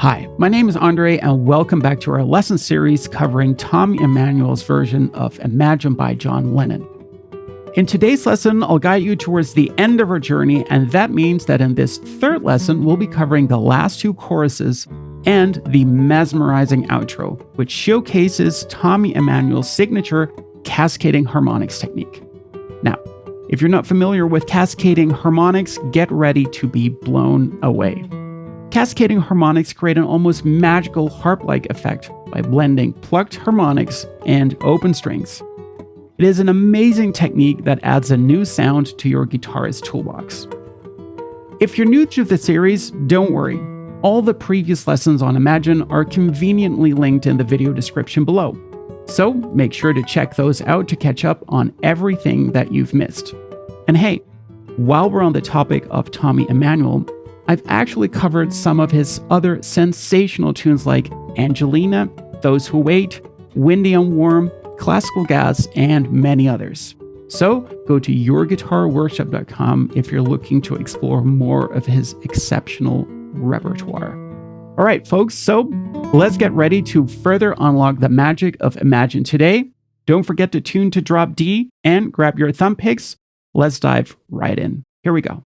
Hi, my name is Andre, and welcome back to our lesson series covering Tommy Emmanuel's version of Imagine by John Lennon. In today's lesson, I'll guide you towards the end of our journey, and that means that in this third lesson, we'll be covering the last two choruses and the mesmerizing outro, which showcases Tommy Emmanuel's signature cascading harmonics technique. Now, if you're not familiar with cascading harmonics, get ready to be blown away. Cascading harmonics create an almost magical harp-like effect by blending plucked harmonics and open strings. It is an amazing technique that adds a new sound to your guitarist toolbox. If you're new to the series, don't worry. All the previous lessons on Imagine are conveniently linked in the video description below. So make sure to check those out to catch up on everything that you've missed. And hey, while we're on the topic of Tommy Emmanuel, I've actually covered some of his other sensational tunes like Angelina, Those Who Wait, Windy and Warm, Classical Gas, and many others. So go to yourguitarworkshop.com if you're looking to explore more of his exceptional repertoire. All right, folks, so let's get ready to further unlock the magic of Imagine today. Don't forget to tune to drop D and grab your thumb picks. Let's dive right in. Here we go.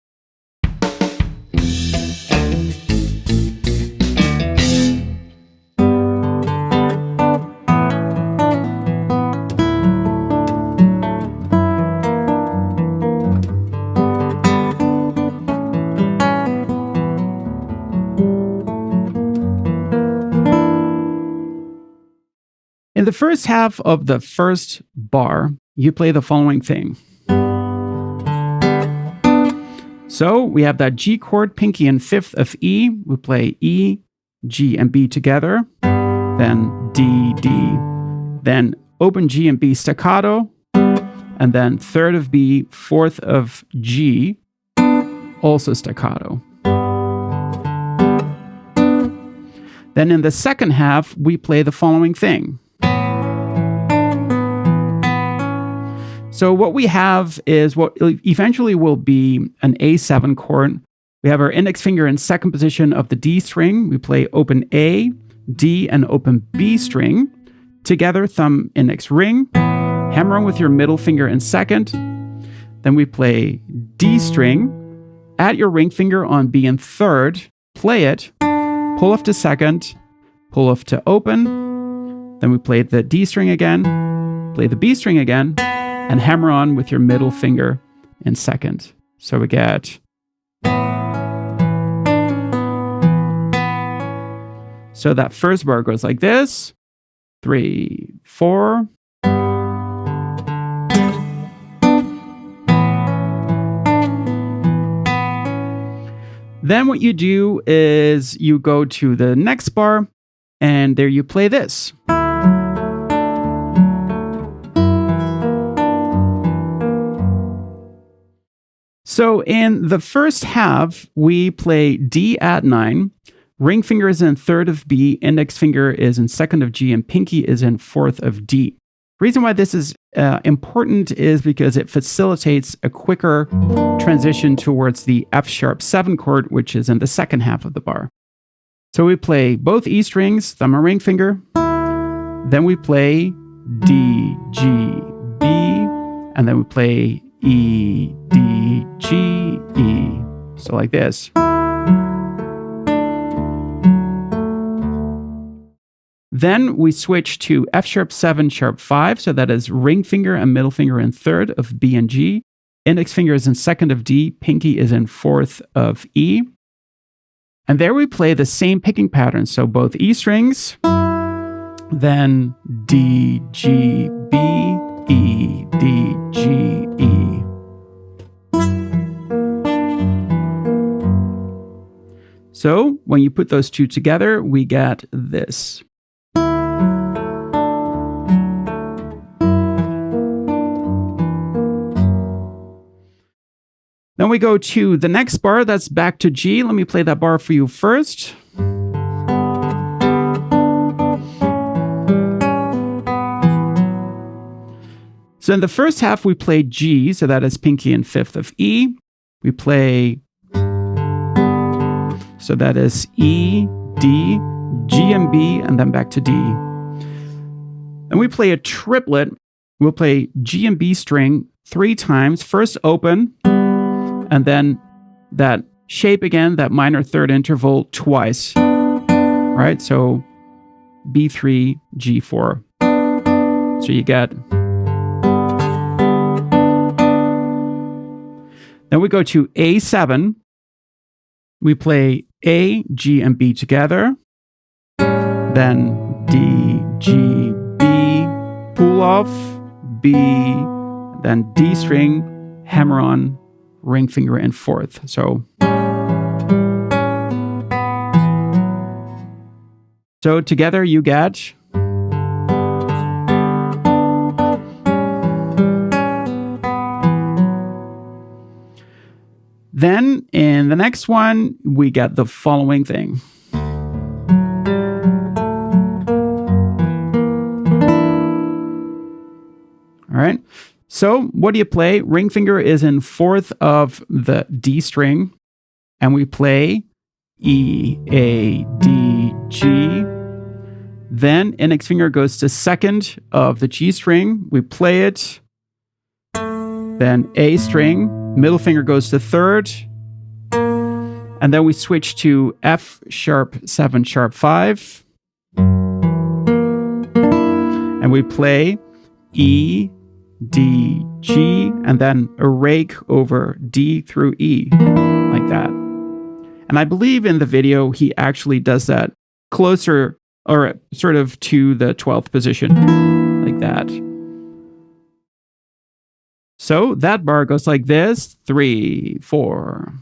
In the first half of the first bar, you play the following thing. So we have that G chord, pinky and fifth of E. We play E, G, and B together. Then D, D. Then open G and B staccato. And then third of B, fourth of G, also staccato. Then in the second half, we play the following thing. So what we have is what eventually will be an A7 chord. We have our index finger in second position of the D string. We play open A, D, and open B string. Together, thumb, index, ring. Hammer on with your middle finger in second. Then we play D string. Add your ring finger on B in third. Play it. Pull off to second. Pull off to open. Then we play the D string again. Play the B string again. And hammer on with your middle finger in second. So we get. So that first bar goes like this. 3, 4. Then what you do is you go to the next bar, and there you play this. So in the first half, we play D at 9, ring finger is in third of B, index finger is in second of G, and pinky is in fourth of D. The reason why this is important is because it facilitates a quicker transition towards the F sharp 7 chord, which is in the second half of the bar. So we play both E strings, thumb and ring finger. Then we play D, G, B, and then we play E, D, G, E. So like this. Then we switch to F sharp 7, sharp 5. So that is ring finger and middle finger in third of B and G. Index finger is in second of D. Pinky is in fourth of E. And there we play the same picking pattern. So both E strings, then D, G, B, E, D, G, E. So when you put those two together, we get this. Then we go to the next bar, that's back to G. Let me play that bar for you first. So in the first half, we play G, so that is pinky and fifth of E. We play, so that is E, D, G and B, and then back to D. And we play a triplet. We'll play G and B string 3 times. First open, and then that shape again, that minor third interval twice. Right? So B3, G4. So you get. Then we go to A7. We play A, G, and B together. Then D, G, B, pull off, B, then D string, hammer on, ring finger, and fourth. So together you get. Then in the next one, we get the following thing. All right. So what do you play? Ring finger is in fourth of the D string, and we play E, A, D, G. Then index finger goes to second of the G string. We play it. Then A string. Middle finger goes to third. And then we switch to F sharp 7 sharp 5. And we play E, D, G, and then a rake over D through E, like that. And I believe in the video, he actually does that closer or sort of to the 12th position, like that. So that bar goes like this, 3, 4.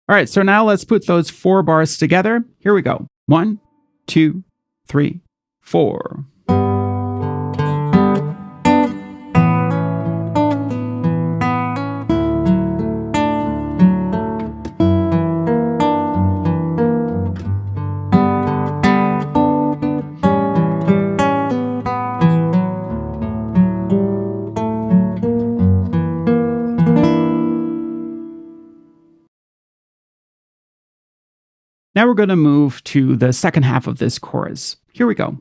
All right, so now let's put those 4 bars together. Here we go. 1, 2, 3, 4. Now we're going to move to the second half of this chorus. Here we go.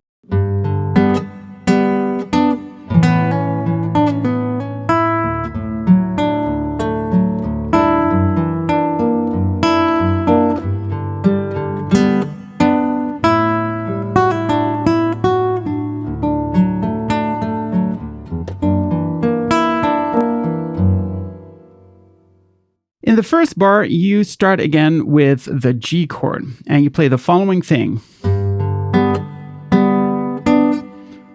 In the first bar, you start again with the G chord, and you play the following thing.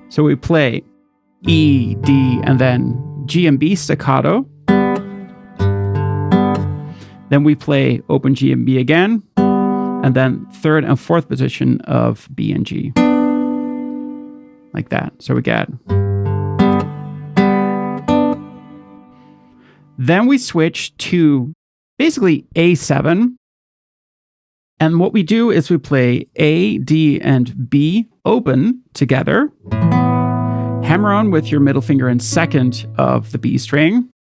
So we play E, D, and then G and B staccato. Then we play open G and B again, and then third and fourth position of B and G. Like that. So we get. Then we switch to basically A7. And what we do is we play A, D, and B open together. Hammer on with your middle finger in second of the B string.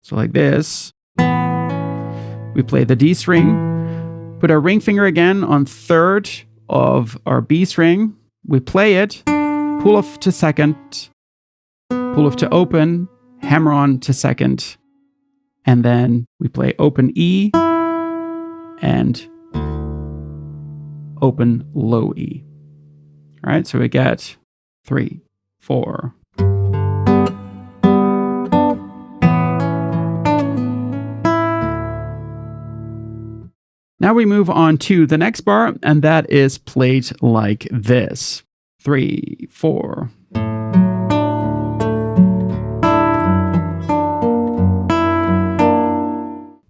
So like this. We play the D string. Put our ring finger again on third of our B string. We play it. Pull off to second. Pull off to open. Hammer on to second. And then we play open E and open low E. All right, so we get 3, 4. Now we move on to the next bar, and that is played like this. 3, 4.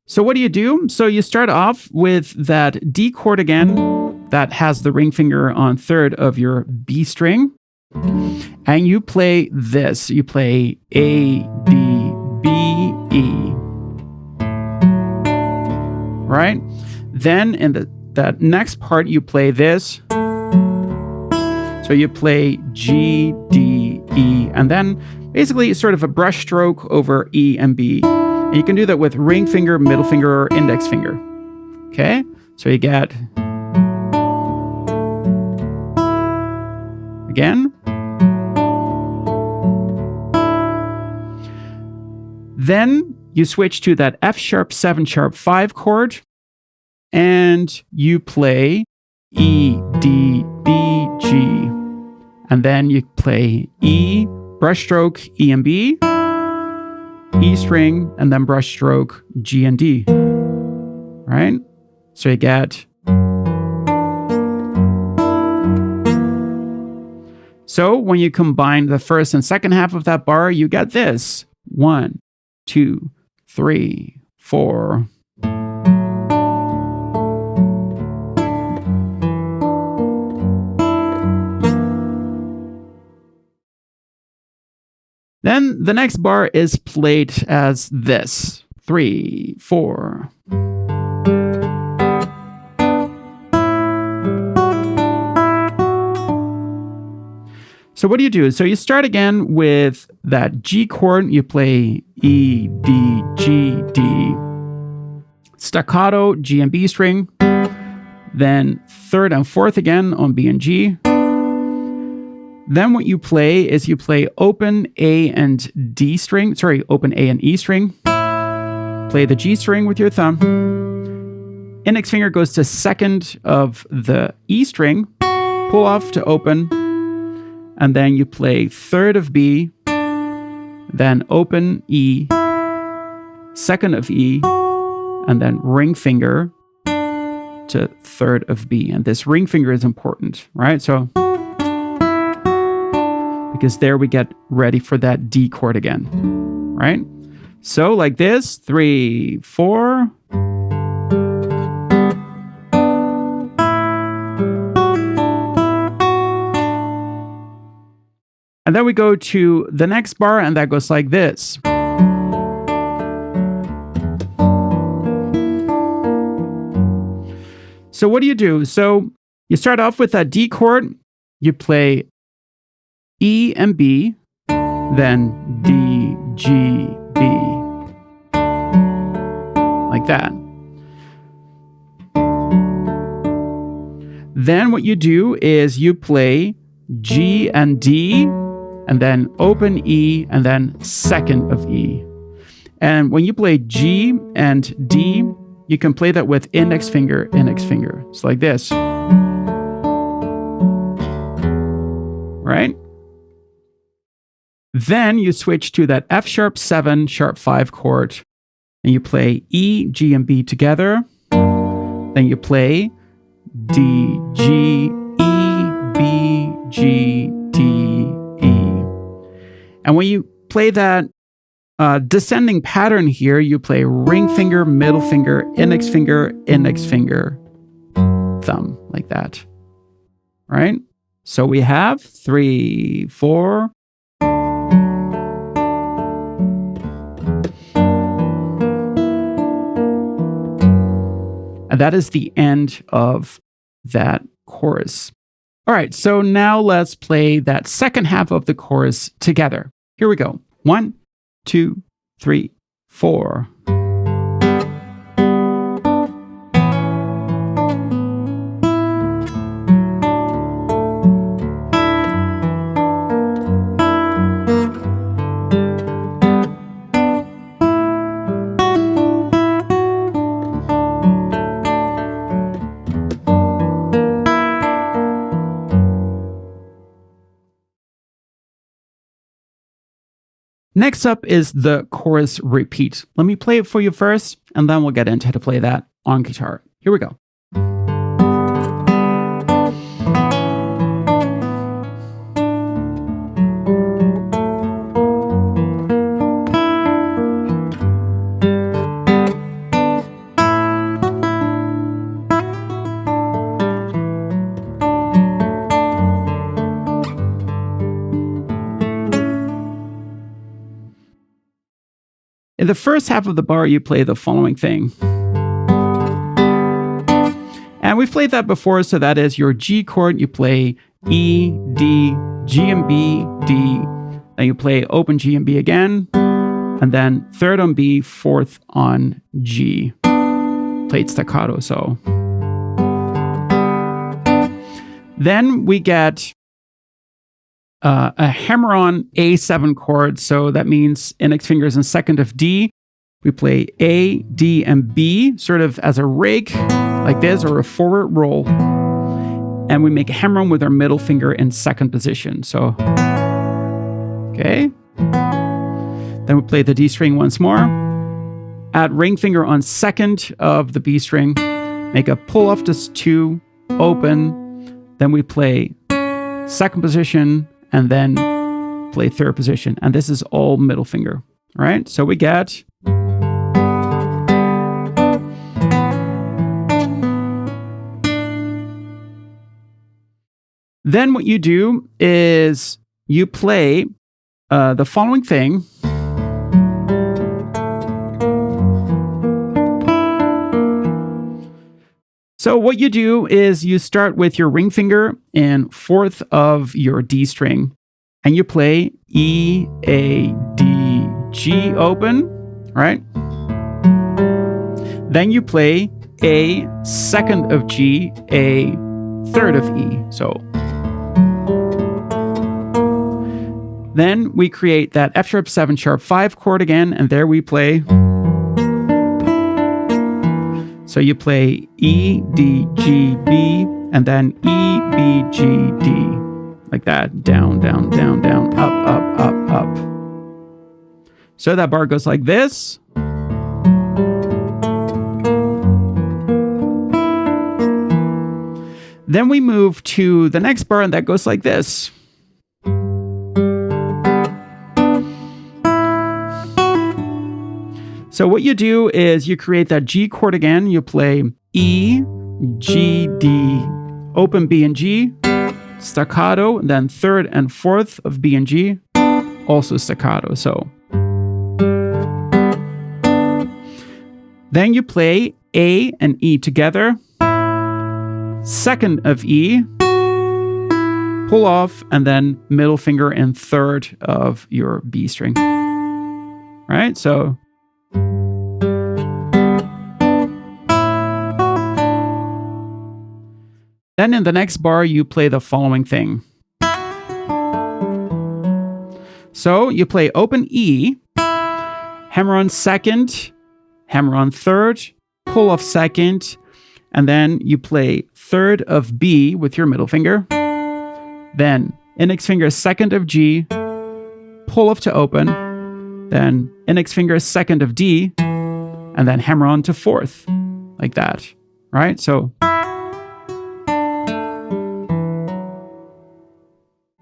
So what do you do? So you start off with that D chord again that has the ring finger on third of your B string. And you play this. You play A, D, B, E. Right? Then in that next part, you play this. So you play G, D, E, and then basically sort of a brush stroke over E and B. And you can do that with ring finger, middle finger, or index finger. Okay? So you get again. Then you switch to that F sharp 7 sharp 5 chord and you play E, D, B, G. And then you play E, brushstroke, E and B, E string, and then brushstroke, G and D. Right? So you get. So when you combine the first and second half of that bar, you get this. 1, 2, 3, 4. Then the next bar is played as this. 3, 4. So what do? So you start again with that G chord. You play E, D, G, D. Staccato, G and B string. Then third and fourth again on B and G. Then what you play is you play open A and D string. Sorry, open A and E string. Play the G string with your thumb. Index finger goes to second of the E string. Pull off to open. And then you play third of B. Then open E. Second of E. And then ring finger to third of B. And this ring finger is important, right? So, because there we get ready for that D chord again, right? So like this, 3, 4. And then we go to the next bar, and that goes like this. So what do? So you start off with that D chord, you play E and B, then D, G, B. Like that. Then what you do is you play G and D, and then open E, and then second of E. And when you play G and D, you can play that with index finger, index finger. It's like this. Right? Then you switch to that F sharp 7 sharp 5 chord, and you play E, G, and B together. Then you play D, G, E, B, G, D, E. And when you play that descending pattern here, you play ring finger, middle finger, index finger, thumb, like that. Right? So we have 3, 4. And that is the end of that chorus. All right, so now let's play that second half of the chorus together. Here we go. 1, 2, 3, 4. Next up is the chorus repeat. Let me play it for you first, and then we'll get into how to play that on guitar. Here we go. In the first half of the bar, you play the following thing. And we've played that before, so that is your G chord. You play E, D, G and B, D. Then you play open G and B again. and then third on B, fourth on G. Played staccato, so. Then we get a hammer-on A7 chord, so that means index fingers in second of D. We play A, D, and B, sort of as a rake, like this, or a forward roll. And we make a hammer-on with our middle finger in second position, so. Okay. Then we play the D string once more. Add ring finger on second of the B string. Make a pull off this 2, open. Then we play second position and then play third position. And this is all middle finger. All right, so we get. Then what you do is you play the following thing. So what you do is you start with your ring finger in fourth of your D string, and you play E, A, D, G open, right? Then you play A, second of G, A, third of E, so. Then we create that F sharp 7 sharp 5 chord again, and there we play. So you play E, D, G, B, and then E, B, G, D. Like that. Down, down, down, down, up, up, up, up. So that bar goes like this. Then we move to the next bar, and that goes like this. So what you do is you create that G chord again. You play E, G, D, open B and G, staccato, and then third and fourth of B and G, also staccato. So then you play A and E together, second of E, pull off, and then middle finger in third of your B string. Right? So. Then in the next bar, you play the following thing. So you play open E, hammer on second, hammer on third, pull off second, and then you play third of B with your middle finger. Then index finger second of G, pull off to open, then index finger second of D, and then hammer on to fourth, like that, right? So.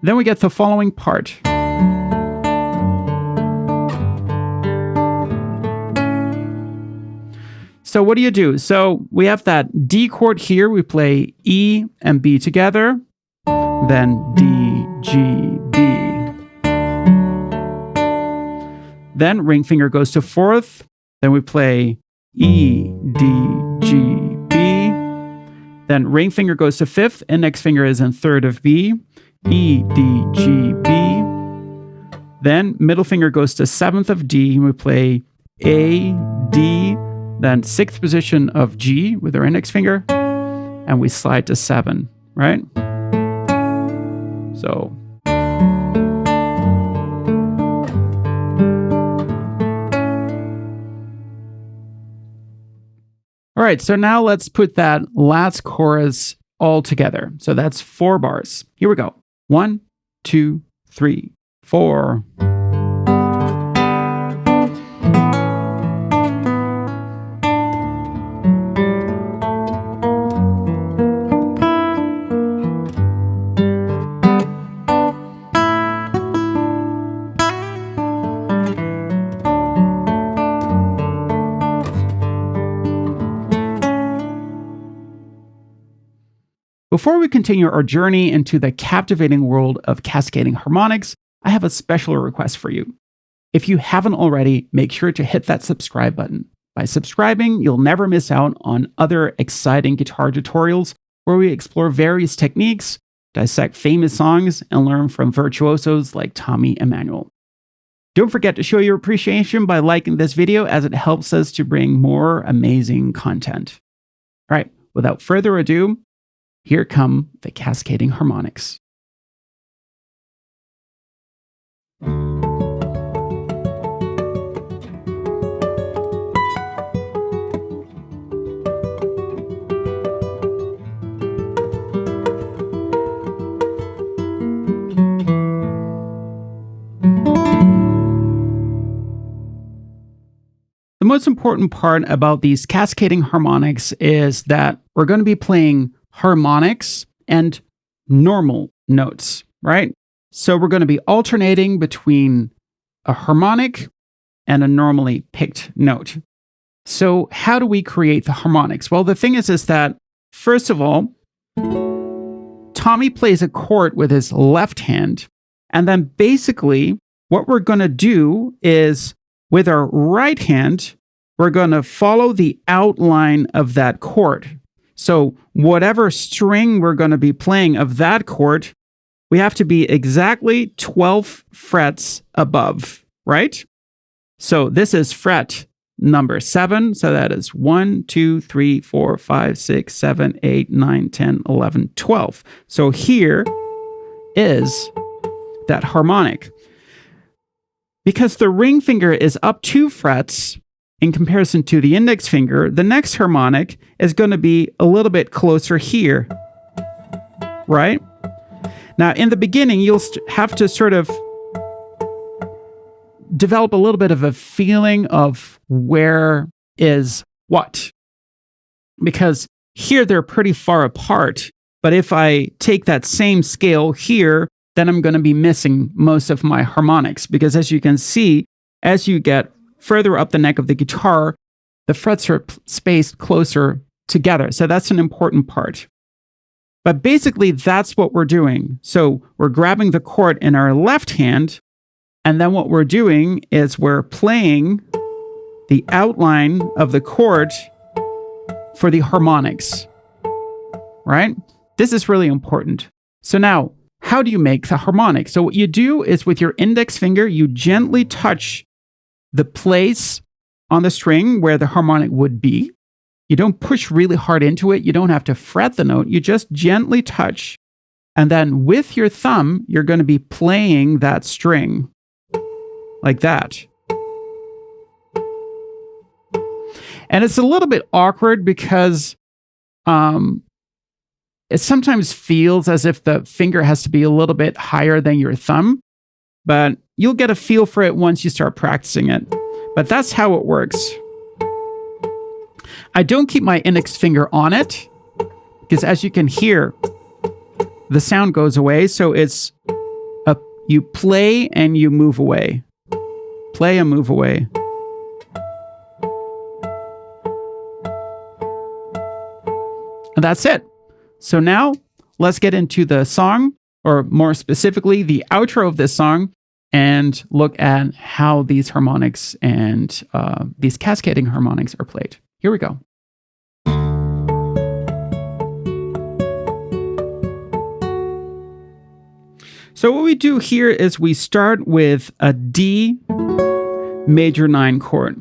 Then we get the following part. So what do you do? So we have that D chord here. We play E and B together. Then D, G, B. Then ring finger goes to fourth. Then we play E, D, G, B. Then ring finger goes to fifth. Index finger is in third of B. E, D, G, B. Then middle finger goes to seventh of D. We play A, D, then sixth position of G with our index finger, and we slide to 7, right? So. All right, so now let's put that last chorus all together. So that's 4 bars. Here we go. 1, 2, 3, 4. Before we continue our journey into the captivating world of cascading harmonics, I have a special request for you. If you haven't already, make sure to hit that subscribe button. By subscribing, you'll never miss out on other exciting guitar tutorials where we explore various techniques, dissect famous songs, and learn from virtuosos like Tommy Emmanuel. Don't forget to show your appreciation by liking this video, as it helps us to bring more amazing content. All right, without further ado, here come the Cascading Harmonics. The most important part about these cascading harmonics is that we're going to be playing harmonics and normal notes, right? So we're going to be alternating between a harmonic and a normally picked note. So how do we create the harmonics? Well, the thing is that, first of all, Tommy plays a chord with his left hand. And then basically what we're going to do is, with our right hand, we're going to follow the outline of that chord. So whatever string we're going to be playing of that chord, we have to be exactly 12 frets above, right? So this is fret number 7. So that is 1, 2, 3, 4, 5, 6, 7, 8, 9, 10, 11, 12. So here is that harmonic. Because the ring finger is up 2 frets in comparison to the index finger, the next harmonic is going to be a little bit closer here, right? Now, in the beginning, you'll have to sort of develop a little bit of a feeling of where is what. Because here they're pretty far apart, but if I take that same scale here, then I'm going to be missing most of my harmonics, because as you can see, as you get further up the neck of the guitar, the frets are spaced closer together. So that's an important part. But basically, that's what we're doing. So we're grabbing the chord in our left hand, and then what we're doing is we're playing the outline of the chord for the harmonics, right? This is really important. So now, how do you make the harmonic? So what you do is, with your index finger, you gently touch the place on the string where the harmonic would be. You don't push really hard into it. You don't have to fret the note. You just gently touch. And then with your thumb, you're going to be playing that string like that. And it's a little bit awkward because it sometimes feels as if the finger has to be a little bit higher than your thumb, but you'll get a feel for it once you start practicing it. But that's how it works. I don't keep my index finger on it, because as you can hear, the sound goes away. So it's you play and you move away. Play and move away. And that's it. So now let's get into the song, or more specifically, the outro of this song, and look at how these harmonics and these cascading harmonics are played. Here we go. So what we do here is we start with a D major 9 chord.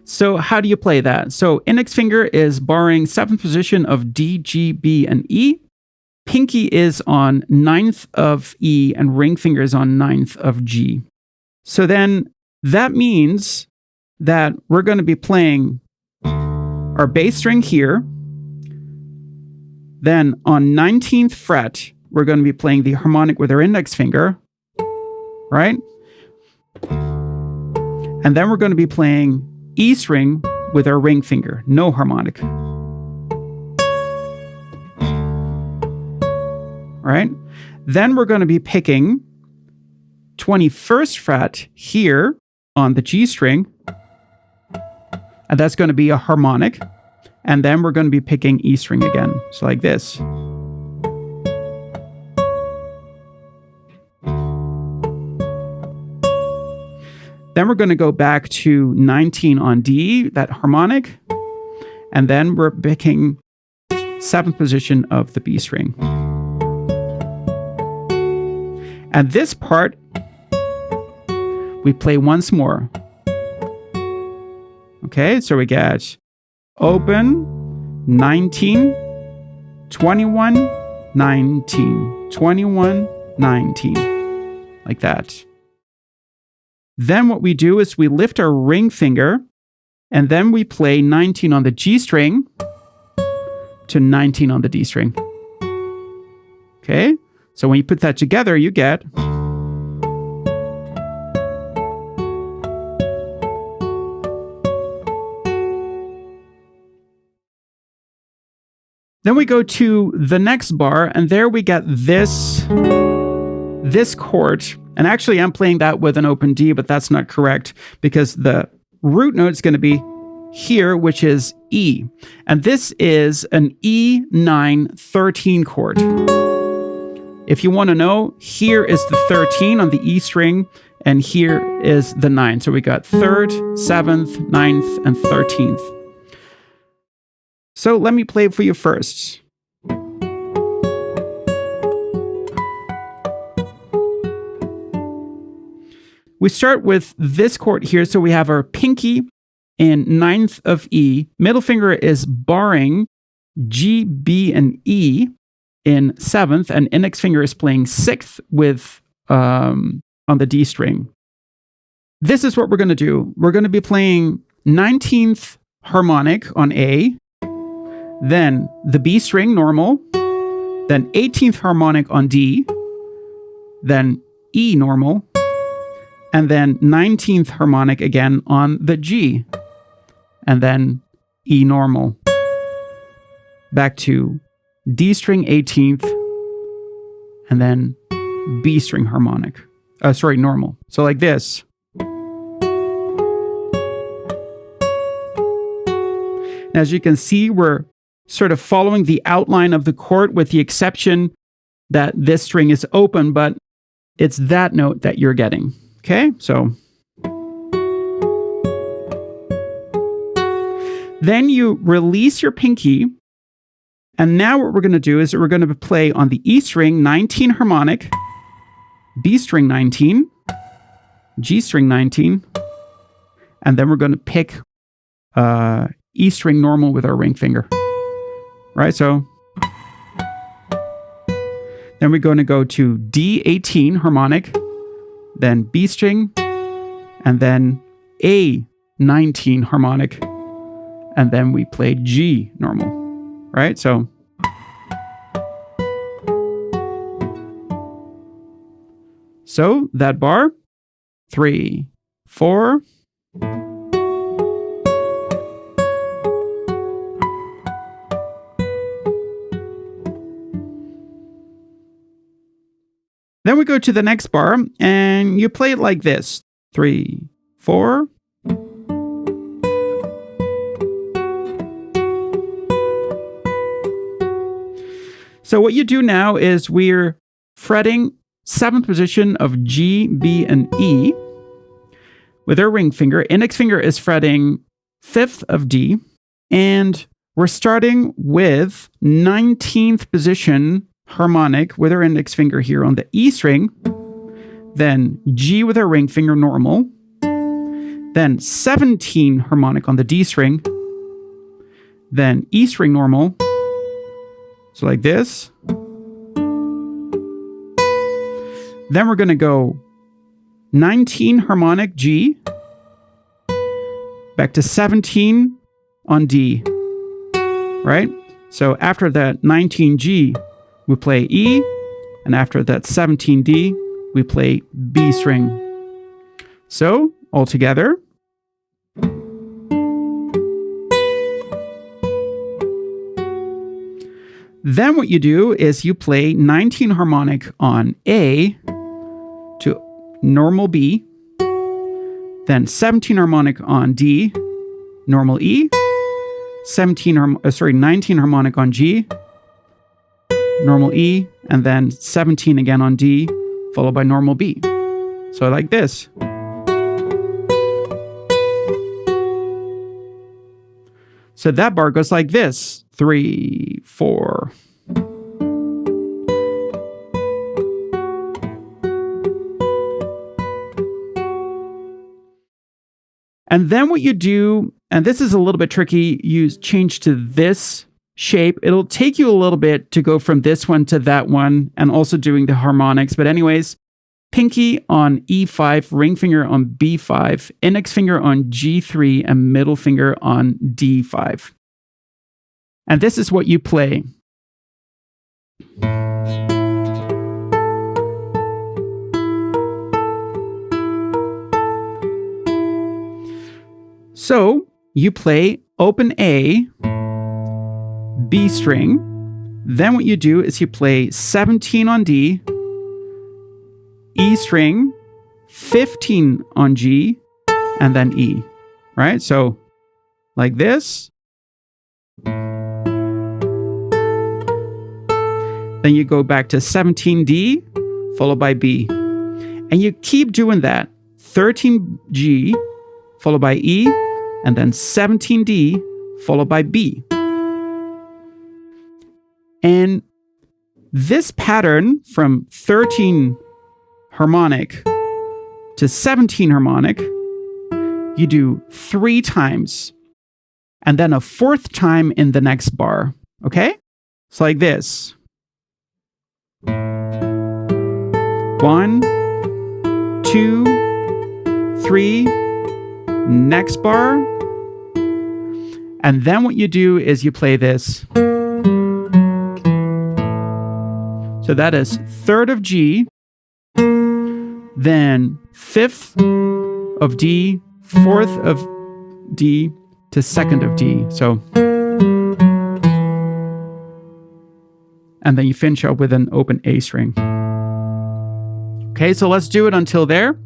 So how do you play that? So index finger is barring 7th position of D, G, B, and E. Pinky is on 9th of E, and ring finger is on 9th of G. So then that means that we're going to be playing our bass string here. Then on 19th fret, we're going to be playing the harmonic with our index finger, right? And then we're going to be playing E string with our ring finger, no harmonic. Right? Then we're going to be picking 21st fret here on the G string, and that's going to be a harmonic. And then we're going to be picking E string again, so like this. Then we're going to go back to 19 on D, that harmonic, and then we're picking 7th position of the B string. And this part, we play once more. Okay, so we get open, 19, 21, 19, 21, 19, like that. Then what we do is we lift our ring finger, and then we play 19 on the G string to 19 on the D string. Okay, so when you put that together, you get... Then we go to the next bar, and there we get this chord. And actually, I'm playing that with an open D, but that's not correct because the root note is going to be here, which is E. And this is an E9 13 chord. If you want to know, here is the 13 on the E string, and here is the 9. So we got 3rd, 7th, 9th, and 13th. So let me play it for you first. We start with this chord here. So we have our pinky in 9th of E. Middle finger is barring G, B, and E in 7th. And index finger is playing 6th with on the D string. This is what we're going to do. We're going to be playing 19th harmonic on A. Then the B string normal, then 18th harmonic on D, then E normal, and then 19th harmonic again on the G, and then E normal. Back to D string 18th, and then B string harmonic. Normal. So like this. As you can see, we're sort of following the outline of the chord with the exception that this string is open, but it's that note that you're getting. Okay, so then you release your pinky, and now what we're going to do is we're going to play on the E string 19 harmonic, B string 19, G string 19, and then we're going to pick E string normal with our ring finger. Right, so then we're going to go to D18 harmonic, then B string, and then A19 harmonic, and then we play G normal, right? So that bar, 3, 4. Then we go to the next bar, and you play it like this. 3, 4. So what you do now is we're fretting 7th position of G, B, and E with our ring finger. Index finger is fretting 5th of D, and we're starting with 19th position harmonic with our index finger here on the E string, then G with our ring finger normal, then 17 harmonic on the D string, then E string normal, so like this. Then we're going to go 19 harmonic G, back to 17 on D, right? So after that 19 G, we play E, and after that 17 D, we play B string. So, all together. Then what you do is you play 19 harmonic on A to normal B, then 17 harmonic on D, normal E, 19 harmonic on G, normal E, and then 17 again on D, followed by normal B. So like this. So that bar goes like this. 3, 4. And then what you do, and this is a little bit tricky, you change to this shape. It'll take you a little bit to go from this one to that one, and also doing the harmonics. But anyways, pinky on E5, ring finger on B5, index finger on G3, and middle finger on D5. And this is what you play. So you play open A, B string. Then what you do is you play 17 on D, E string, 15 on G, and then E, right? So like this. Then you go back to 17D, followed by B. And you keep doing that. 13G, followed by E, and then 17D, followed by B. And this pattern from 13 harmonic to 17 harmonic, you do 3 times, and then a 4th time in the next bar, okay? It's like this. 1, 2, 3, next bar. And then what you do is you play this. So that is 3rd of G, then 5th of D, 4th of D to 2nd of D. So, and then you finish up with an open A string. Okay, so let's do it until there.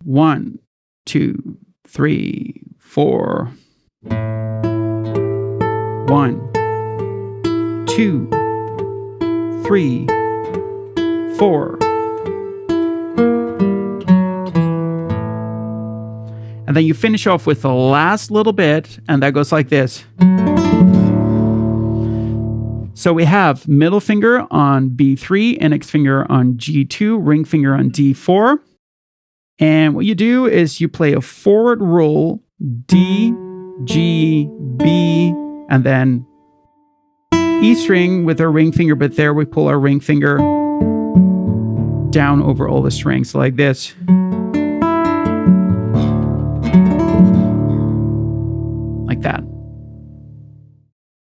1, 2, 3, 4. 1, 2, 3, 4. And then you finish off with the last little bit, and that goes like this. So we have middle finger on B3, index finger on G2, ring finger on D4. And what you do is you play a forward roll, D, G, B, and then E string with our ring finger, but there we pull our ring finger down over all the strings like this. Like that.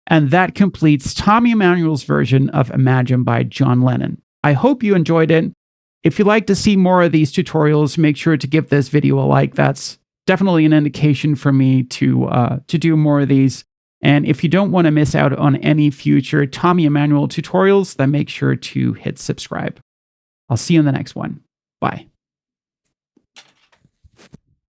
And that completes Tommy Emmanuel's version of Imagine by John Lennon. I hope you enjoyed it. If you'd like to see more of these tutorials, make sure to give this video a like. That's definitely an indication for me to do more of these. And if you don't want to miss out on any future Tommy Emmanuel tutorials, then make sure to hit subscribe. I'll see you in the next one. Bye.